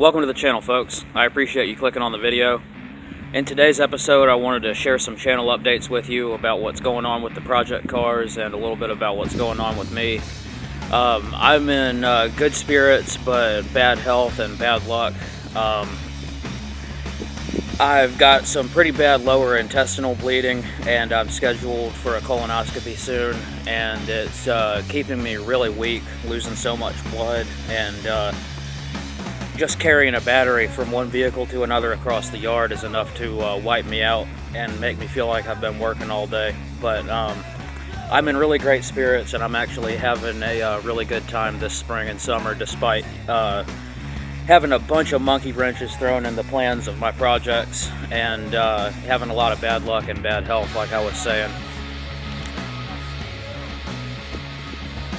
Welcome to the channel, folks. I appreciate you clicking on the video. In today's episode, I wanted to share some channel updates with you about what's going on with the project cars and a little bit about what's going on with me. I'm in good spirits, but bad health and bad luck. I've got some pretty bad lower intestinal bleeding, and I'm scheduled for a colonoscopy soon, and it's keeping me really weak, losing so much blood, and just carrying a battery from one vehicle to another across the yard is enough to wipe me out and make me feel like I've been working all day. But I'm in really great spirits, and I'm actually having a really good time this spring and summer, despite having a bunch of monkey wrenches thrown in the plans of my projects and having a lot of bad luck and bad health, like I was saying.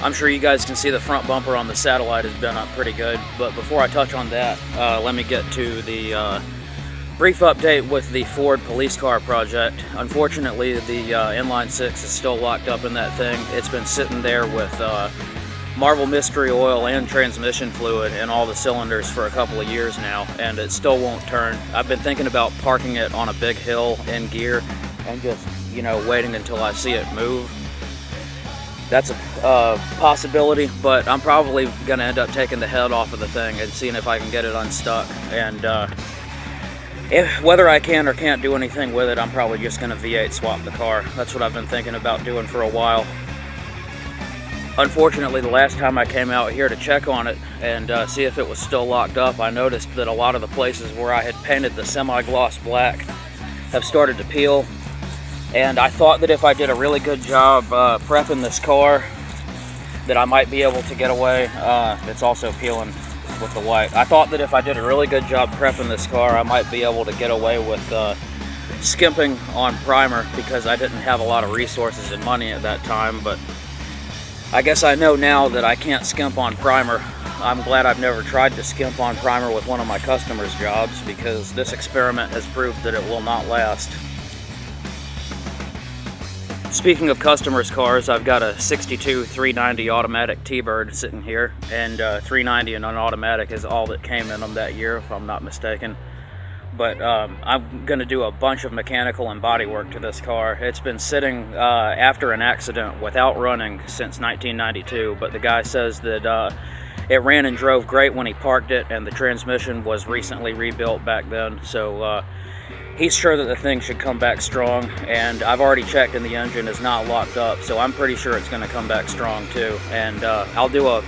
I'm sure you guys can see the front bumper on the Satellite has been up pretty good, but before I touch on that, let me get to the brief update with the Ford police car project. Unfortunately, the inline 6 is still locked up in that thing. It's been sitting there with Marvel Mystery Oil and transmission fluid in all the cylinders for a couple of years now, and it still won't turn. I've been thinking about parking it on a big hill in gear and just, waiting until I see it move. That's a possibility, but I'm probably going to end up taking the head off of the thing and seeing if I can get it unstuck. And whether I can or can't do anything with it, I'm probably just going to V8 swap the car. That's what I've been thinking about doing for a while. Unfortunately, the last time I came out here to check on it and see if it was still locked up, I noticed that a lot of the places where I had painted the semi-gloss black have started to peel. And I thought that if I did a really good job prepping this car, that I might be able to get away. It's also peeling with the white. I thought that if I did a really good job prepping this car, I might be able to get away with skimping on primer, because I didn't have a lot of resources and money at that time. But I guess I know now that I can't skimp on primer. I'm glad I've never tried to skimp on primer with one of my customers' jobs, because this experiment has proved that it will not last. Speaking of customers' cars, I've got a 62 390 automatic T-Bird sitting here, and 390 and an automatic is all that came in them that year, if I'm not mistaken. But I'm going to do a bunch of mechanical and body work to this car. It's been sitting after an accident without running since 1992, but the guy says that it ran and drove great when he parked it, and the transmission was recently rebuilt back then, so he's sure that the thing should come back strong, and I've already checked and the engine is not locked up, so I'm pretty sure it's going to come back strong too. And I'll do a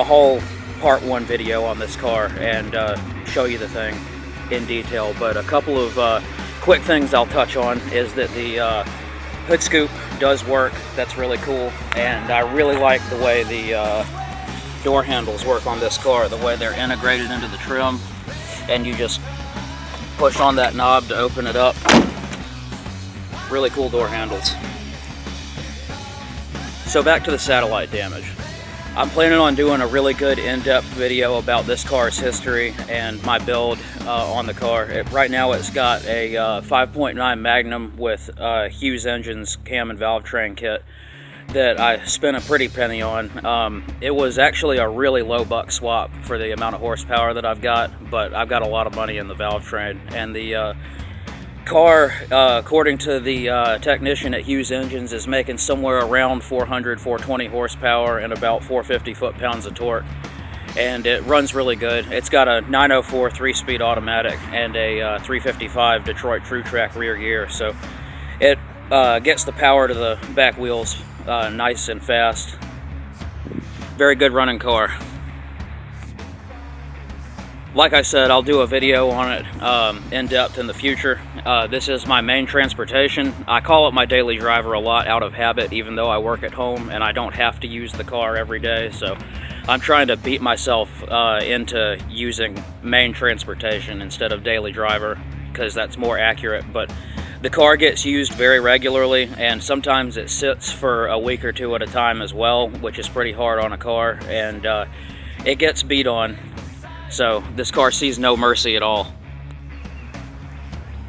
whole part 1 video on this car and show you the thing in detail. But a couple of quick things I'll touch on is that the hood scoop does work. That's really cool, and I really like the way the door handles work on this car, the way they're integrated into the trim, and you just push on that knob to open it up. Really cool door handles. So back to the Satellite damage. I'm planning on doing a really good in-depth video about this car's history and my build on the car. Right now it's got a 5.9 Magnum with Hughes Engines cam and valve train kit that I spent a pretty penny on. It was actually a really low buck swap for the amount of horsepower that I've got, but I've got a lot of money in the valve train. And the car, according to the technician at Hughes Engines, is making somewhere around 420 horsepower and about 450 foot-pounds of torque. And it runs really good. It's got a 904 3-speed automatic and a 355 Detroit True Track rear gear, so it gets the power to the back wheels nice and fast. Very good running car. Like I said, I'll do a video on it in depth in the future. This is my main transportation. I call it my daily driver a lot out of habit, even though I work at home and I don't have to use the car every day. So I'm trying to beat myself into using main transportation instead of daily driver, because that's more accurate. But the car gets used very regularly, and sometimes it sits for a week or two at a time as well, which is pretty hard on a car, and it gets beat on. So this car sees no mercy at all.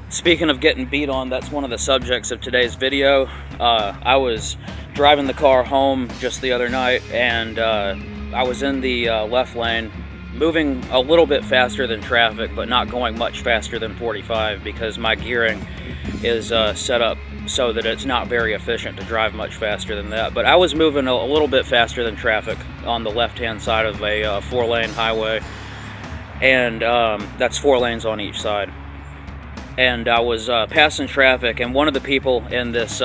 Speaking of getting beat on, that's one of the subjects of today's video. I was driving the car home just the other night, and I was in the left lane moving a little bit faster than traffic, but not going much faster than 45 because my gearing is set up so that it's not very efficient to drive much faster than that. But I was moving a little bit faster than traffic on the left-hand side of a 4-lane highway, and that's 4 lanes on each side. And I was passing traffic, and one of the people in this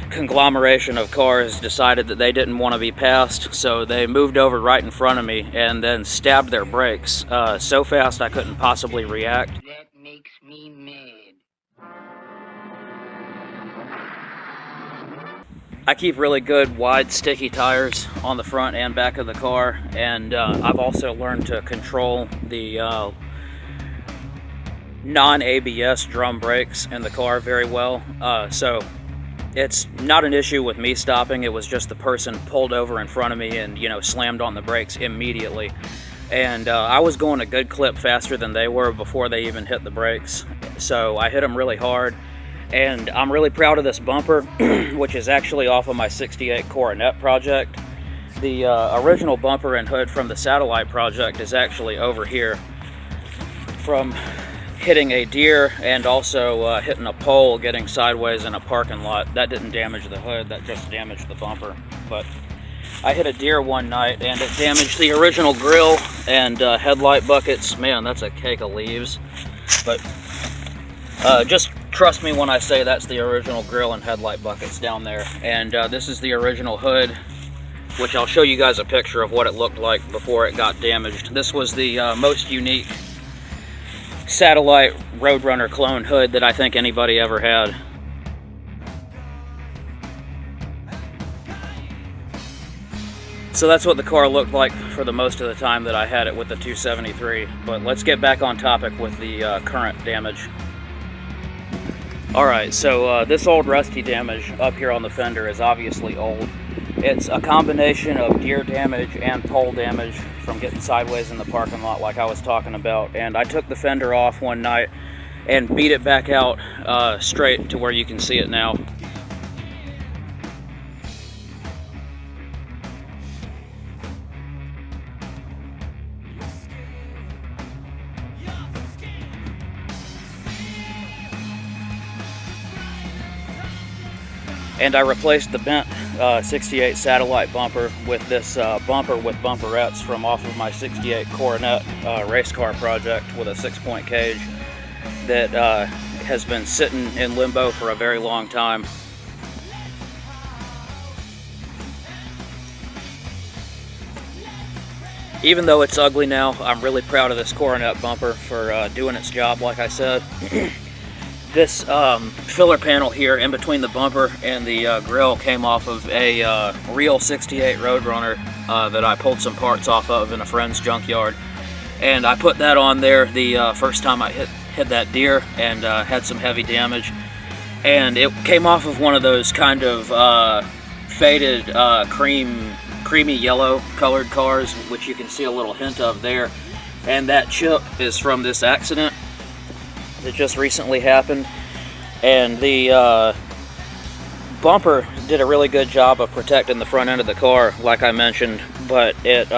conglomeration of cars decided that they didn't want to be passed, so they moved over right in front of me and then stabbed their brakes so fast I couldn't possibly react. That makes me mad. I keep really good wide sticky tires on the front and back of the car, and I've also learned to control the non-ABS drum brakes in the car very well, so it's not an issue with me stopping. It was just the person pulled over in front of me and, you know, slammed on the brakes immediately. And I was going a good clip faster than they were before they even hit the brakes. So I hit them really hard. And I'm really proud of this bumper, which is actually off of my 68 Coronet project. The original bumper and hood from the satellite project is actually over here from hitting a deer and also hitting a pole getting sideways in a parking lot. That didn't damage the hood, that just damaged the bumper. But I hit a deer one night and it damaged the original grill and headlight buckets. Man, that's a cake of leaves. But just trust me when I say that's the original grill and headlight buckets down there. And this is the original hood, which I'll show you guys a picture of what it looked like before it got damaged. This was the most unique satellite Roadrunner clone hood that I think anybody ever had. So that's what the car looked like for the most of the time that I had it with the 273. But let's get back on topic with the current damage. Alright, so this old rusty damage up here on the fender is obviously old. It's a combination of deer damage and pole damage from getting sideways in the parking lot like I was talking about. And I took the fender off one night and beat it back out straight to where you can see it now. And I replaced the bent 68 satellite bumper with this bumper with bumperettes from off of my 68 Coronet race car project with a 6-point cage that has been sitting in limbo for a very long time. Even though it's ugly now, I'm really proud of this Coronet bumper for doing its job, like I said. This filler panel here in between the bumper and the grill came off of a real 68 Roadrunner that I pulled some parts off of in a friend's junkyard. And I put that on there the first time I hit that deer and had some heavy damage. And it came off of one of those kind of faded creamy yellow colored cars, which you can see a little hint of there. And that chip is from this accident that just recently happened. And the bumper did a really good job of protecting the front end of the car, like I mentioned, but it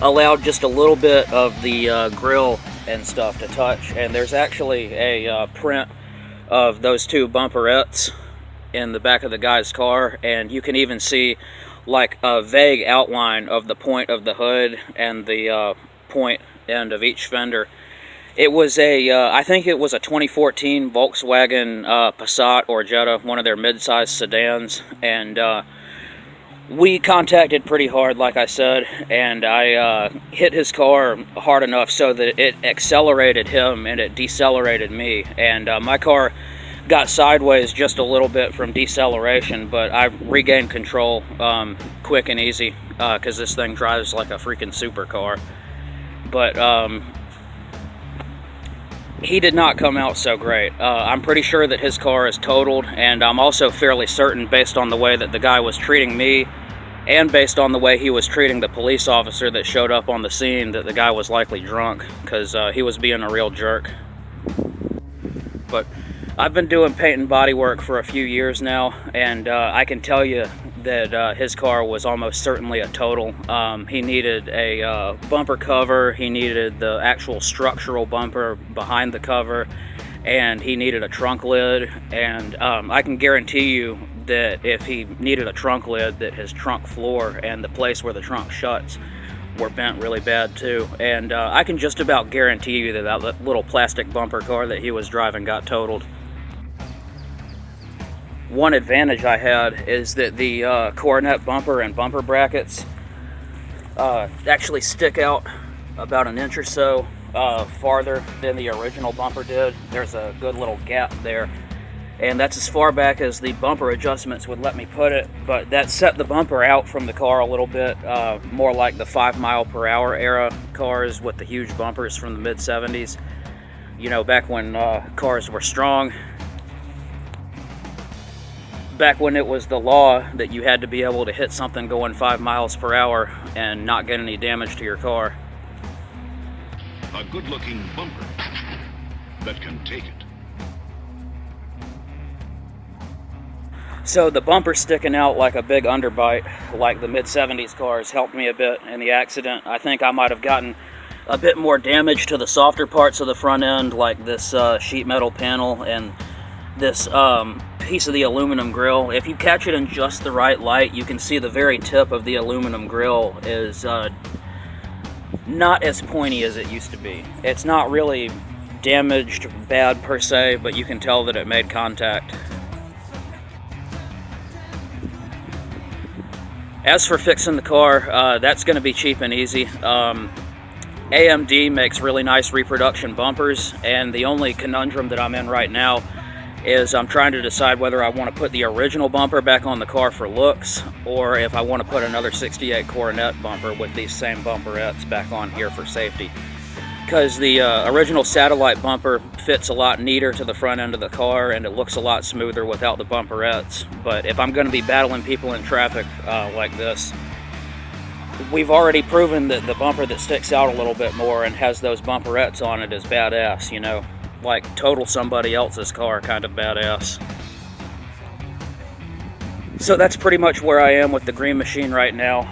allowed just a little bit of the grill and stuff to touch. And there's actually a print of those two bumperettes in the back of the guy's car, and you can even see like a vague outline of the point of the hood and the point end of each fender. It was I think it was a 2014 Volkswagen Passat or Jetta, one of their mid-sized sedans, and we contacted pretty hard, like I said, and I hit his car hard enough so that it accelerated him and it decelerated me, and my car got sideways just a little bit from deceleration, but I regained control quick and easy because this thing drives like a freaking supercar. But he did not come out so great. I'm pretty sure that his car is totaled, and I'm also fairly certain, based on the way that the guy was treating me and based on the way he was treating the police officer that showed up on the scene, that the guy was likely drunk, because he was being a real jerk. But I've been doing paint and body work for a few years now, and I can tell you that his car was almost certainly a total. He needed a bumper cover, he needed the actual structural bumper behind the cover, and he needed a trunk lid. And I can guarantee you that if he needed a trunk lid, that his trunk floor and the place where the trunk shuts were bent really bad too. And I can just about guarantee you that that little plastic bumper car that he was driving got totaled. One advantage I had is that the coronet bumper and bumper brackets actually stick out about an inch or so farther than the original bumper did. There's a good little gap there, and that's as far back as the bumper adjustments would let me put it, but that set the bumper out from the car a little bit, more like the 5-mile-per-hour era cars with the huge bumpers from the mid-70s. You know, back when cars were strong. Back when it was the law that you had to be able to hit something going 5 miles per hour and not get any damage to your car. A good-looking bumper that can take it. So the bumper sticking out like a big underbite, like the mid-70s cars, helped me a bit in the accident. I think I might have gotten a bit more damage to the softer parts of the front end, like this sheet metal panel and this piece of the aluminum grill. If you catch it in just the right light, you can see the very tip of the aluminum grill is not as pointy as it used to be. It's not really damaged bad per se, but you can tell that it made contact. As for fixing the car, that's going to be cheap and easy. AMD makes really nice reproduction bumpers, and the only conundrum that I'm in right now is I'm trying to decide whether I want to put the original bumper back on the car for looks, or if I want to put another 68 coronet bumper with these same bumperettes back on here for safety. Because the original satellite bumper fits a lot neater to the front end of the car, and it looks a lot smoother without the bumperettes. But if I'm going to be battling people in traffic like this, we've already proven that the bumper that sticks out a little bit more and has those bumperettes on it is badass, you know? Like total somebody else's car kind of badass. So that's pretty much where I am with the Green Machine right now.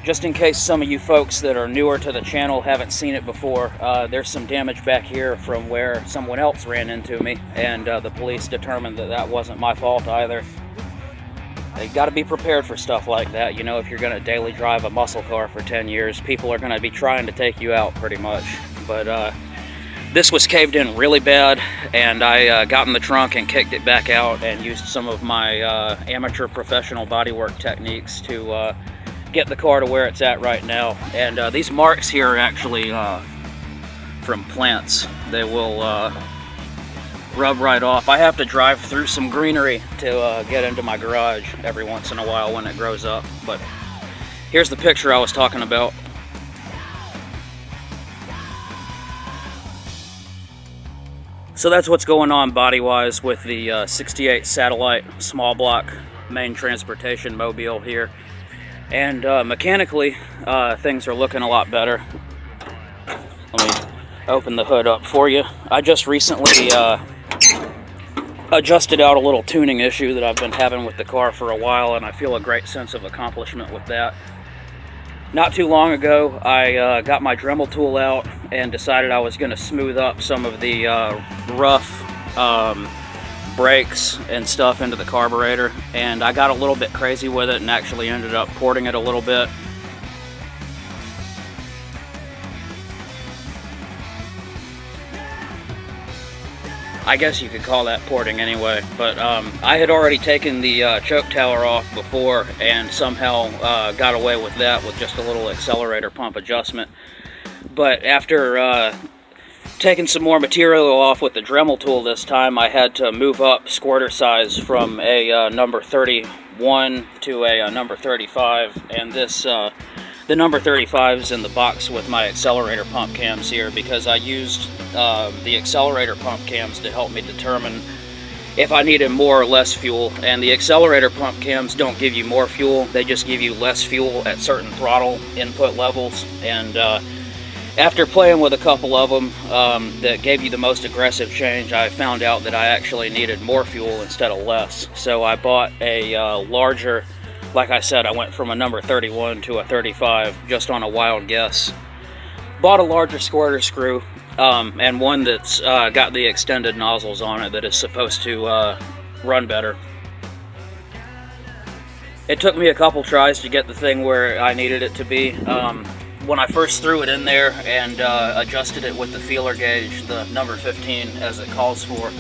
Just in case some of you folks that are newer to the channel haven't seen it before, there's some damage back here from where someone else ran into me, and the police determined that that wasn't my fault either. You got to be prepared for stuff like that. You know, if you're going to daily drive a muscle car for 10 years, people are going to be trying to take you out pretty much. But this was caved in really bad, and I got in the trunk and kicked it back out and used some of my amateur professional bodywork techniques to get the car to where it's at right now. And these marks here are actually from plants. They will rub right off. I have to drive through some greenery to get into my garage every once in a while when it grows up. But here's the picture I was talking about. So that's what's going on body-wise with the 68 Satellite small block main transportation mobile here. And mechanically, things are looking a lot better. Let me open the hood up for you. I just recently adjusted out a little tuning issue that I've been having with the car for a while, and I feel a great sense of accomplishment with that. Not too long ago, I got my Dremel tool out and decided I was going to smooth up some of the rough brakes and stuff into the carburetor, and I got a little bit crazy with it and actually ended up porting it a little bit. I guess you could call that porting anyway, but I had already taken the choke tower off before and somehow got away with that with just a little accelerator pump adjustment. But after taking some more material off with the Dremel tool this time, I had to move up squirter size from a number 31 to a number 35, and this the number 35 is in the box with my accelerator pump cams here, because I used the accelerator pump cams to help me determine if I needed more or less fuel. And the accelerator pump cams don't give you more fuel, they just give you less fuel at certain throttle input levels. And After playing with a couple of them that gave you the most aggressive change, I found out that I actually needed more fuel instead of less. So I bought a larger, like I said, I went from a number 31 to a 35 just on a wild guess. Bought a larger squirter screw and one that's got the extended nozzles on it that is supposed to run better. It took me a couple tries to get the thing where I needed it to be. When I first threw it in there and adjusted it with the feeler gauge, the number 15 as it calls for,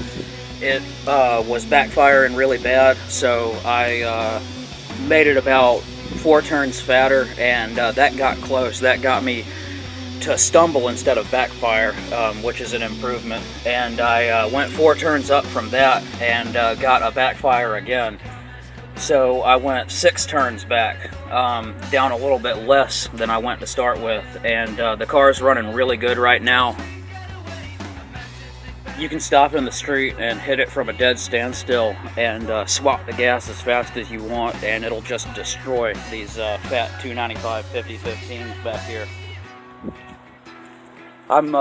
it was backfiring really bad, so I made it about 4 turns fatter, and that got close. That got me to stumble instead of backfire, which is an improvement. And I went 4 turns up from that and got a backfire again. So I went 6 turns back, down a little bit less than I went to start with, and the car's running really good right now. You can stop in the street and hit it from a dead standstill and swap the gas as fast as you want, and it'll just destroy these fat 295 5015s back here. I'm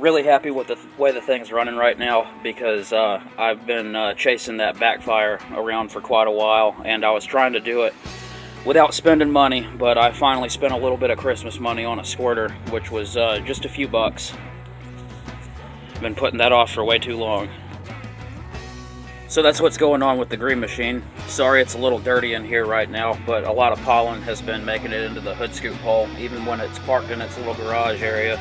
really happy with the way the thing's running right now, because I've been chasing that backfire around for quite a while, and I was trying to do it without spending money, but I finally spent a little bit of Christmas money on a squirter, which was just a few bucks. Been putting that off for way too long. So that's what's going on with the green machine. Sorry it's a little dirty in here right now, but a lot of pollen has been making it into the hood scoop hole, even when it's parked in its little garage area.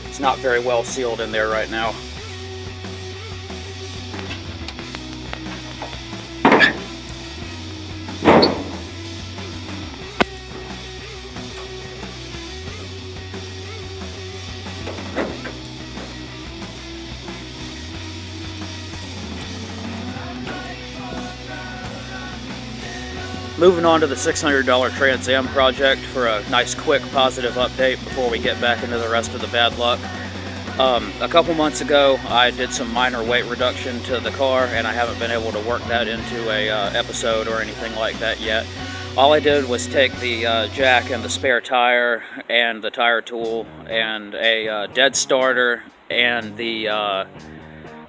It's not very well sealed in there right now. Moving on to the $600 Trans Am project for a nice quick positive update before we get back into the rest of the bad luck. A couple months ago I did some minor weight reduction to the car, and I haven't been able to work that into a episode or anything like that yet. All I did was take the jack and the spare tire and the tire tool and a dead starter and the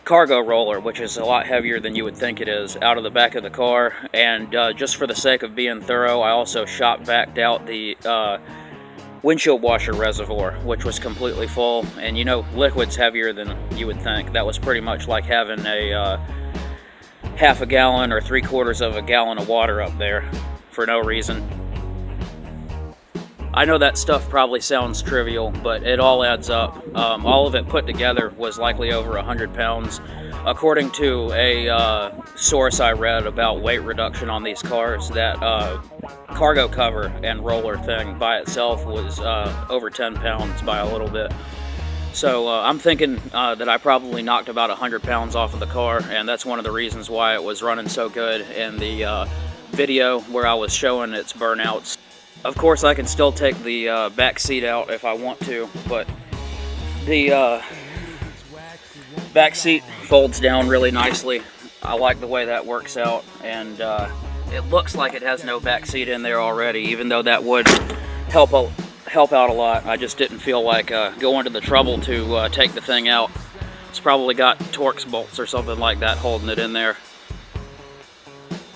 cargo roller, which is a lot heavier than you would think it is, out of the back of the car, and just for the sake of being thorough, I also shop vacked out the windshield washer reservoir, which was completely full. And you know, liquid's heavier than you would think. That was pretty much like having a half a gallon or 3/4 of a gallon of water up there for no reason. I know that stuff probably sounds trivial, but it all adds up. All of it put together was likely over 100 pounds. According to a source I read about weight reduction on these cars, that cargo cover and roller thing by itself was over 10 pounds by a little bit. So I'm thinking that I probably knocked about 100 pounds off of the car, and that's one of the reasons why it was running so good in the video where I was showing its burnouts. Of course, I can still take the back seat out if I want to, but the back seat folds down really nicely. I like the way that works out, and it looks like it has no back seat in there already, even though that would help out a lot. I just didn't feel like going to the trouble to take the thing out. It's probably got Torx bolts or something like that holding it in there.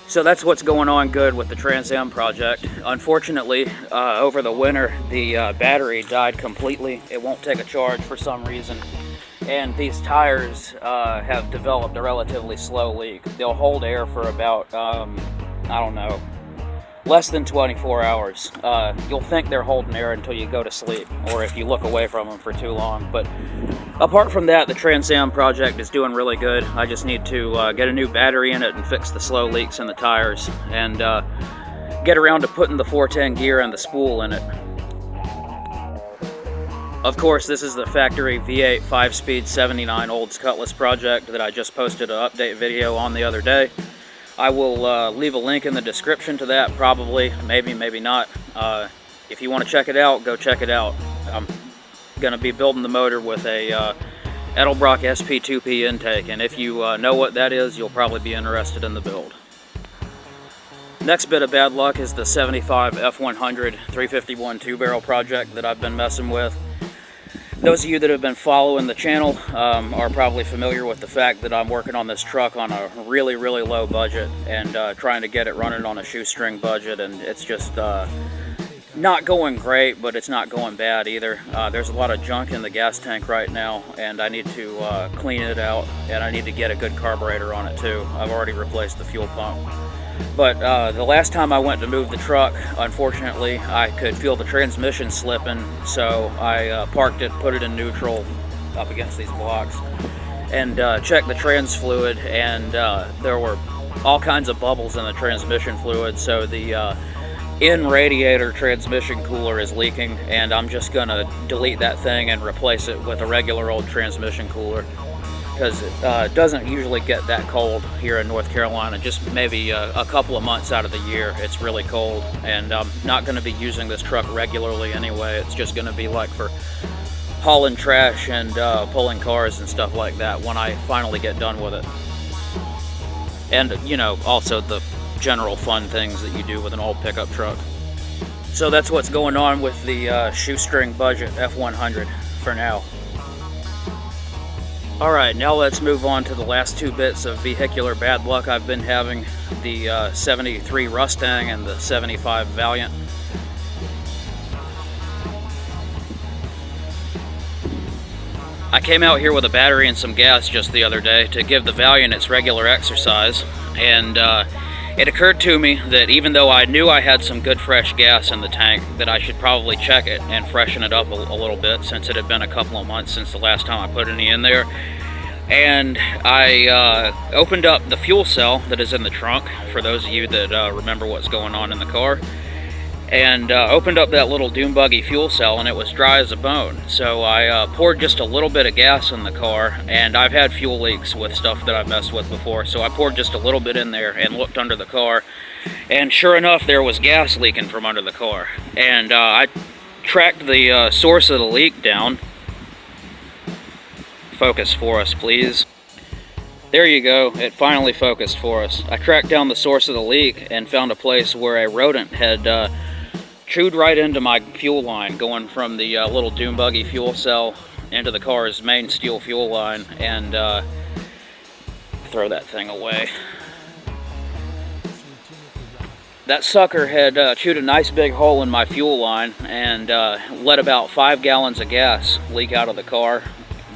So that's what's going on good with the Trans Am project. Unfortunately, over the winter, the battery died completely. It won't take a charge for some reason. And these tires have developed a relatively slow leak. They'll hold air for about, I don't know, less than 24 hours. You'll think they're holding air until you go to sleep, or if you look away from them for too long. But apart from that, the Trans Am project is doing really good. I just need to get a new battery in it and fix the slow leaks in the tires, and get around to putting the 410 gear and the spool in it. Of course, this is the factory V8 5-speed 79 Olds Cutlass project that I just posted an update video on the other day. I will leave a link in the description to that, probably, maybe not. If you want to check it out, go check it out. I'm going to be building the motor with a Edelbrock SP2P intake, and if you know what that is, you'll probably be interested in the build. Next bit of bad luck is the 75 F100 351 2-barrel project that I've been messing with. Those of you that have been following the channel are probably familiar with the fact that I'm working on this truck on a really, really low budget and trying to get it running on a shoestring budget, and it's just not going great, but it's not going bad either. There's a lot of junk in the gas tank right now, and I need to clean it out, and I need to get a good carburetor on it too. I've already replaced the fuel pump. But the last time I went to move the truck, unfortunately, I could feel the transmission slipping, so I parked it, put it in neutral up against these blocks, and checked the trans fluid, and there were all kinds of bubbles in the transmission fluid, so the in-radiator transmission cooler is leaking, and I'm just going to delete that thing and replace it with a regular old transmission cooler, because it doesn't usually get that cold here in North Carolina. Just maybe a couple of months out of the year it's really cold, and I'm not going to be using this truck regularly anyway. It's just going to be like for hauling trash and pulling cars and stuff like that when I finally get done with it. And, you know, also the general fun things that you do with an old pickup truck. So that's what's going on with the shoestring budget F100 for now. Alright, now let's move on to the last two bits of vehicular bad luck I've been having, the 73 Mustang and the 75 Valiant. I came out here with a battery and some gas just the other day to give the Valiant its regular exercise, and it occurred to me that even though I knew I had some good fresh gas in the tank, that I should probably check it and freshen it up a little bit, since it had been a couple of months since the last time I put any in there. And I opened up the fuel cell that is in the trunk, for those of you that remember what's going on in the car, and opened up that little dune buggy fuel cell, and it was dry as a bone. So I poured just a little bit of gas in the car, and I've had fuel leaks with stuff that I've messed with before, so I poured just a little bit in there and looked under the car, and sure enough there was gas leaking from under the car. And I tracked the source of the leak down. Focus for us, please. There you go, it finally focused for us. I tracked down the source of the leak and found a place where a rodent had chewed right into my fuel line, going from the little dune buggy fuel cell into the car's main steel fuel line, and throw that thing away. That sucker had chewed a nice big hole in my fuel line and let about 5 gallons of gas leak out of the car,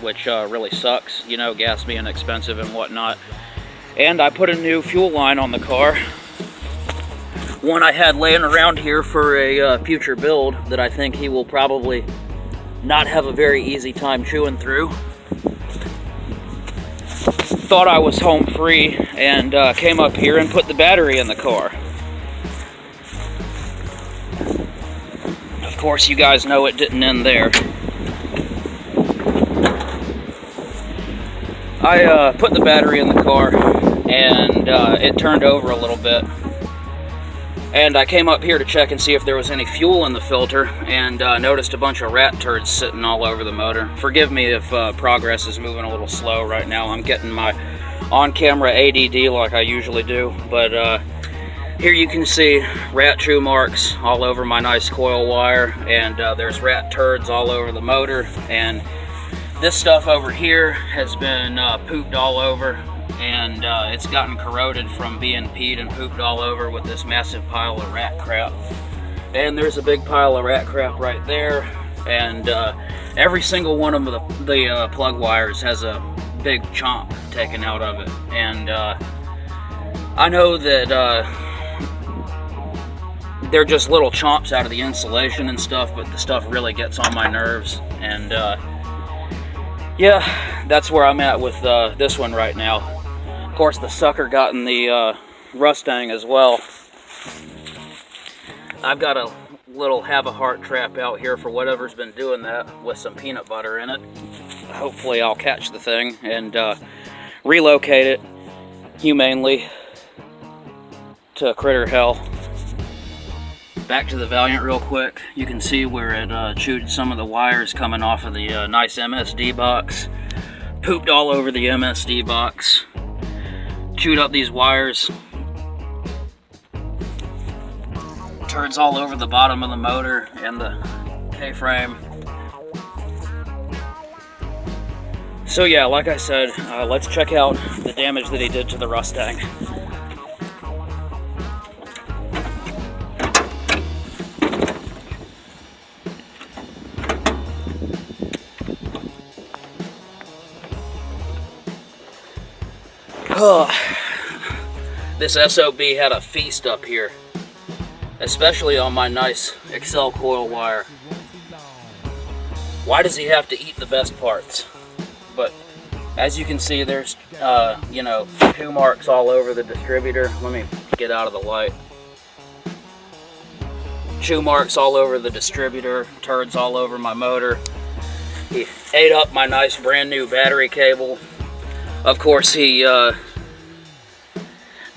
which really sucks, you know, gas being expensive and whatnot. And I put a new fuel line on the car, one I had laying around here for a future build that I think he will probably not have a very easy time chewing through. Thought I was home free and came up here and put the battery in the car. Of course, you guys know it didn't end there. I put the battery in the car, and it turned over a little bit. And I came up here to check and see if there was any fuel in the filter, and noticed a bunch of rat turds sitting all over the motor. Forgive me if progress is moving a little slow right now. I'm getting my on-camera ADD like I usually do, but here you can see rat chew marks all over my nice coil wire, and there's rat turds all over the motor, and this stuff over here has been pooped all over, and it's gotten corroded from being peed and pooped all over with this massive pile of rat crap. And there's a big pile of rat crap right there, and every single one of the plug wires has a big chomp taken out of it. And I know that they're just little chomps out of the insulation and stuff, but the stuff really gets on my nerves, and yeah, that's where I'm at with this one right now. Of course, the sucker got in the Mustang as well. I've got a little have-a-heart trap out here for whatever's been doing that, with some peanut butter in it. Hopefully I'll catch the thing and relocate it humanely to critter hell. Back to the Valiant real quick. You can see where it chewed some of the wires coming off of the nice MSD box. Pooped all over the MSD box. Chewed up these wires. Turds all over the bottom of the motor and the K-frame. So yeah, like I said, let's check out the damage that he did to the Mustang. This SOB had a feast up here, especially on my nice Excel coil wire. Why does he have to eat the best parts? But as you can see, there's, you know, chew marks all over the distributor. Let me get out of the light. Chew marks all over the distributor, turds all over my motor. He ate up my nice brand new battery cable. Of course, he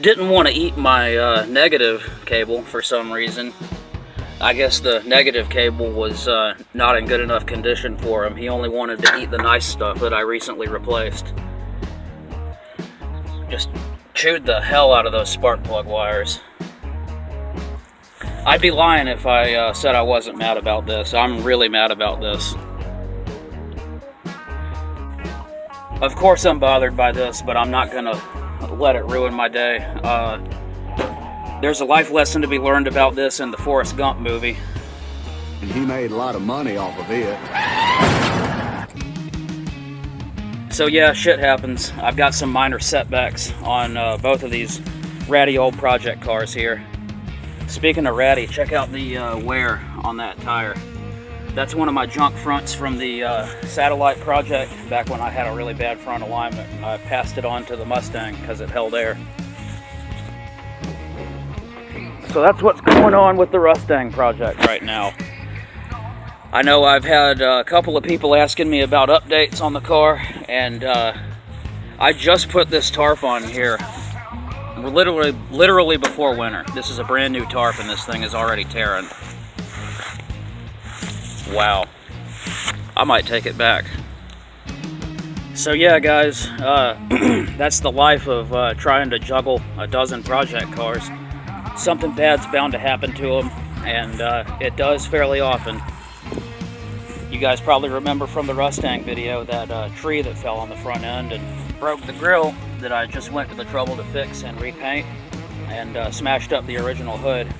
didn't want to eat my negative cable for some reason. I guess the negative cable was not in good enough condition for him. He only wanted to eat the nice stuff that I recently replaced. Just chewed the hell out of those spark plug wires. I'd be lying if I said I wasn't mad about this. I'm really mad about this. Of course I'm bothered by this, but I'm not gonna let it ruin my day. There's a life lesson to be learned about this in the Forrest Gump movie. And he made a lot of money off of it. So yeah, shit happens. I've got some minor setbacks on both of these ratty old project cars here. Speaking of ratty, check out the wear on that tire. That's one of my junk fronts from the satellite project back when I had a really bad front alignment. I passed it on to the Mustang because it held air. So that's what's going on with the Mustang project right now. I know I've had a couple of people asking me about updates on the car, and I just put this tarp on here literally before winter. This is a brand new tarp and this thing is already tearing. Wow. I might take it back. So yeah, guys, that's the life of trying to juggle a dozen project cars. Something bad's bound to happen to them, and it does fairly often. You guys probably remember from the Mustang video that tree that fell on the front end and broke the grill that I just went to the trouble to fix and repaint, and smashed up the original hood.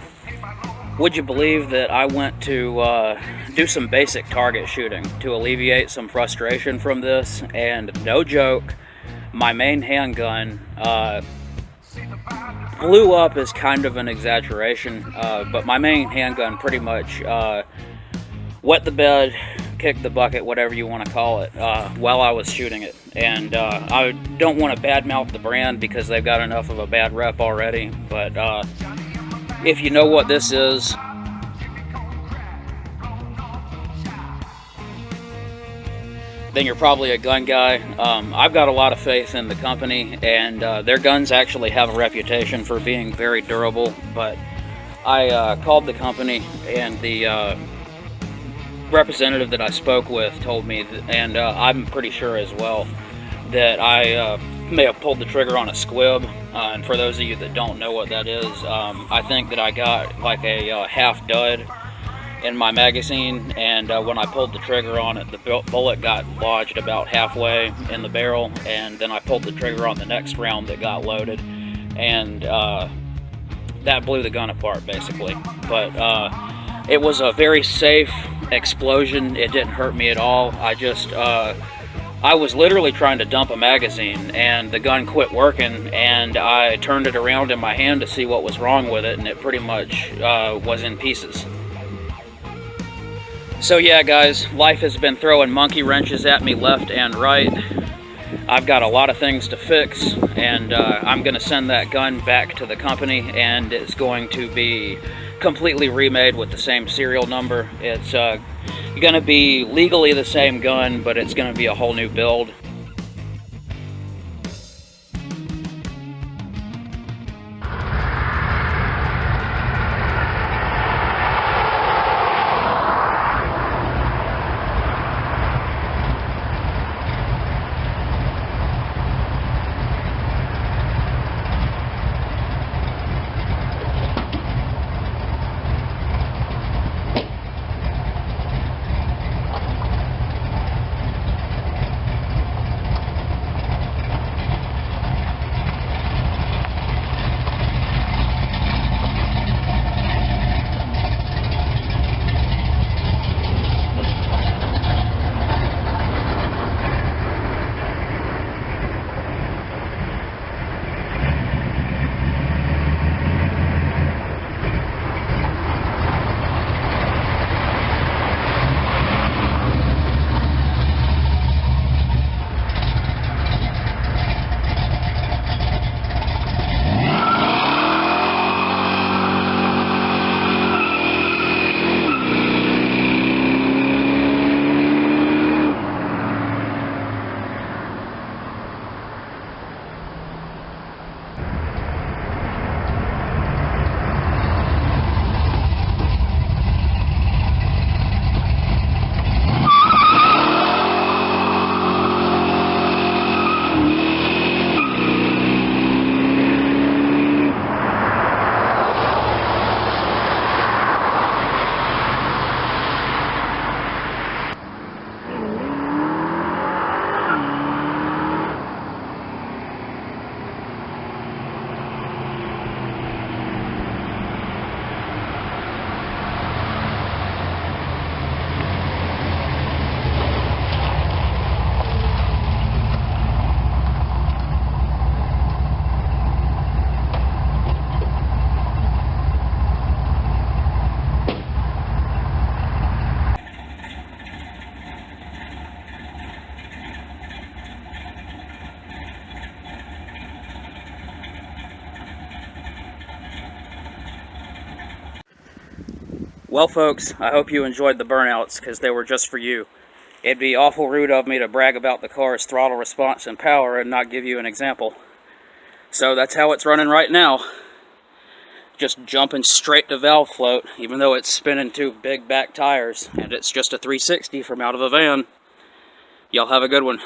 Would you believe that I went to do some basic target shooting to alleviate some frustration from this, and no joke, my main handgun blew up is kind of an exaggeration, but my main handgun pretty much wet the bed, kicked the bucket, whatever you want to call it, while I was shooting it. And I don't want to badmouth the brand because they've got enough of a bad rep already, but if you know what this is, then you're probably a gun guy. I've got a lot of faith in the company, and their guns actually have a reputation for being very durable, but I called the company, and the representative that I spoke with told me, and I'm pretty sure as well, that I may have pulled the trigger on a squib. And for those of you that don't know what that is, I think that I got like a half dud in my magazine, and when I pulled the trigger on it, the bullet got lodged about halfway in the barrel, and then I pulled the trigger on the next round that got loaded, and that blew the gun apart basically. But it was a very safe explosion. It didn't hurt me at all. I was literally trying to dump a magazine, and the gun quit working, and I turned it around in my hand to see what was wrong with it, and it pretty much was in pieces. So yeah, guys, life has been throwing monkey wrenches at me left and right. I've got a lot of things to fix, and I'm going to send that gun back to the company, and it's going to be completely remade with the same serial number. It's going to be legally the same gun, but it's going to be a whole new build. Well, folks, I hope you enjoyed the burnouts, because they were just for you. It'd be awful rude of me to brag about the car's throttle response and power and not give you an example. So that's how it's running right now. Just jumping straight to valve float, even though it's spinning two big back tires, and it's just a 360 from out of a van. Y'all have a good one.